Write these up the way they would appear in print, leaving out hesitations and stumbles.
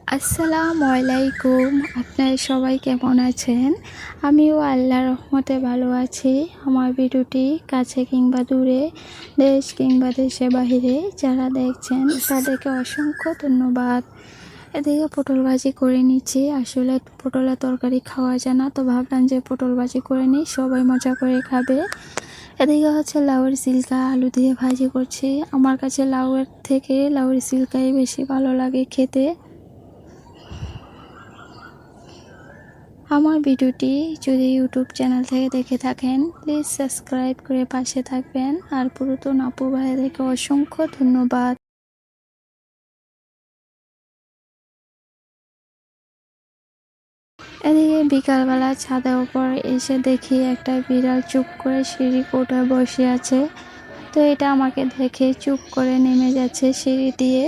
আসসালামু আলাইকুম। আপনারা সবাই কেমন আছেন? আমিও আল্লাহর রহমতে ভালো আছি। আমার ভিডিওটি কাছে কিংবা দূরে, দেশ কিংবা দেশের বাহিরে যারা দেখছেন তাদেরকে অসংখ্য ধন্যবাদ। এদিকে পটল ভাজি করে নিচ্ছি। আসলে পটলের তরকারি খাওয়া যায় না, তো ভাবলাম যে পটল ভাজি করে নিই, সবাই মজা করে খাবে। এদিকে হচ্ছে লাউয়ের সিল্কা আলু দিয়ে ভাজি করছি। আমার কাছে লাউয়ের থেকে লাউয়ের সিল্কাই বেশি ভালো লাগে খেতে। আমার ভিডিওটি যদি ইউটিউব চ্যানেল থেকে দেখে থাকেন, প্লিজ সাবস্ক্রাইব করে পাশে থাকবেন। আর পুরাতন আপু ভাইদেরকে অসংখ্য ধন্যবাদ। এদিকে বিকালবেলা ছাদের উপর এসে দেখি একটা বিড়াল চুপ করে সিঁড়ি কোটায় বসে আছে। তো এটা আমাকে দেখে চুপ করে নেমে যাচ্ছে সিঁড়ি দিয়ে।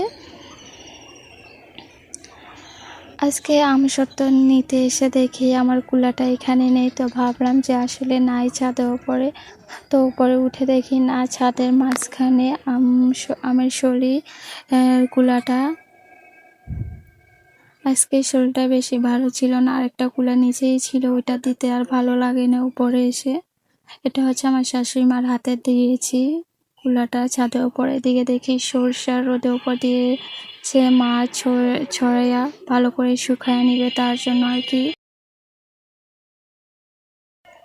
আজকে আমসত্ত্ব নিতে এসে দেখি আমার কুলাটা এখানে নেই, তো ভাবলাম যে আসলে নাই ছাদের উপরে। তো উপরে উঠে দেখি না, ছাদের মাঝখানে আমের শরী কুলাটা। আজকে শরীরটা বেশি ভালো ছিল না, আরেকটা কুলা নিচেই ছিল, ওইটা দিতে আর ভালো লাগে না উপরে এসে। এটা হচ্ছে আমার শাশুড়ি মার হাতে দিয়েছি কুলাটা ছাদের উপরে। দিকে দেখি সরষার রোদের উপর দিয়ে সে মাছ ছড়াইয়া ভালো করে শুকায় নিবে, তার জন্য আর কি।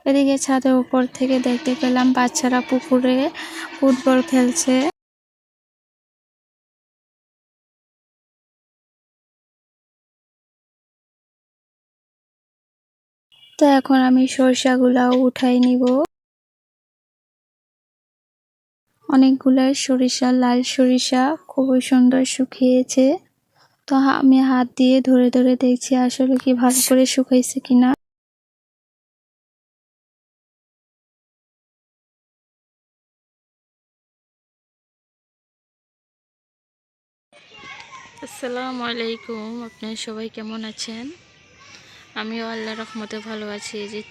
এদিকে ছাদের উপর থেকে দেখতে পেলাম বাচ্চারা পুকুরে ফুটবল খেলছে। তো এখন আমি সরিষাগুলাও উঠাই নিব। অনেকগুলা সরিষা, লাল সরিষা, খুবই সুন্দর শুকিয়েছে। তো আমি হাত দিয়ে ধরে ধরে দেখছি আসলে কি ভালো করে শুকাইছে কিনা। আসসালামু আলাইকুম। আপনারা সবাই কেমন আছেন? আমিও আল্লাহর রহমতে ভালো আছি। এই যে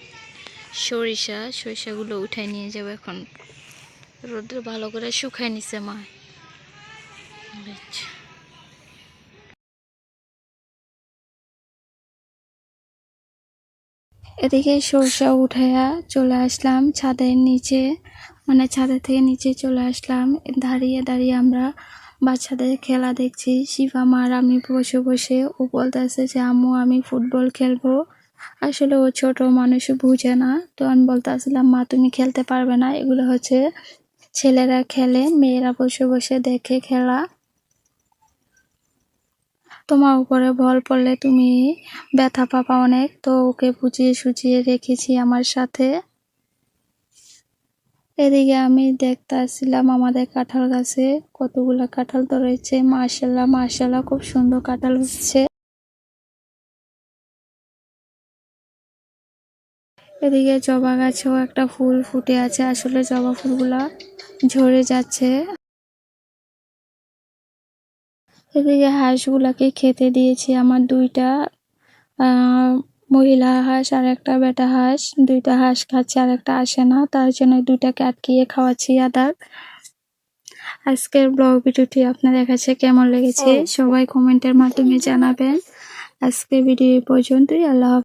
সরিষাগুলো উঠাই নিয়ে যাবো এখন। রোদ্রে ভালো করে শুকাই নিছে মা। এদিকে সরষা উঠাইয়া চলে আসলাম ছাদের নিচে, মানে ছাদের থেকে নিচে চলে আসলাম। দাঁড়িয়ে দাঁড়িয়ে আমরা বাচ্চাদের খেলা দেখছি। শিফা মার আমি বসে বসে, ও বলতেছে যে আম্মু আমি ফুটবল খেলবো। আসলে ও ছোট মানুষ, বুঝে না। তো আমি বলতেছিলাম মা তুমি খেলতে পারবে না, এগুলো হচ্ছে ছেলেরা খেলে, মেয়েরা বসে বসে দেখে খেলা। তোমার উপরে বল পড়লে তুমি ব্যথা পাবা অনেক। তো ওকে বুঝিয়ে সুঝিয়ে রেখেছি আমার সাথে। এদিকে আমি দেখতেছিলাম আমাদের কাঁঠাল গাছে কতগুলা কাঁঠাল ধরেছে। মাশাআল্লাহ মাশাআল্লাহ, খুব সুন্দর কাঁঠাল হচ্ছে। এদিকে জবা গাছেও একটা ফুল ফুটে আছে, আসলে জবা ফুলগুলা ঝরে যাচ্ছে। এদিকে হাঁসগুলাকে খেতে দিয়েছি, আমার দুইটা মহিলা হাঁস আর একটা বেটা হাঁস। দুইটা হাঁস খাচ্ছে আর একটা আসে না, তার জন্য দুইটাকে আটকিয়ে খাওয়াচ্ছি আদার। আজকের ব্লগ ভিডিওটি আপনাদের কাছে কেমন লেগেছে সবাই কমেন্টের মাধ্যমে জানাবেন। আজকের ভিডিও এই পর্যন্তই। আল্লাহ হাফেজ।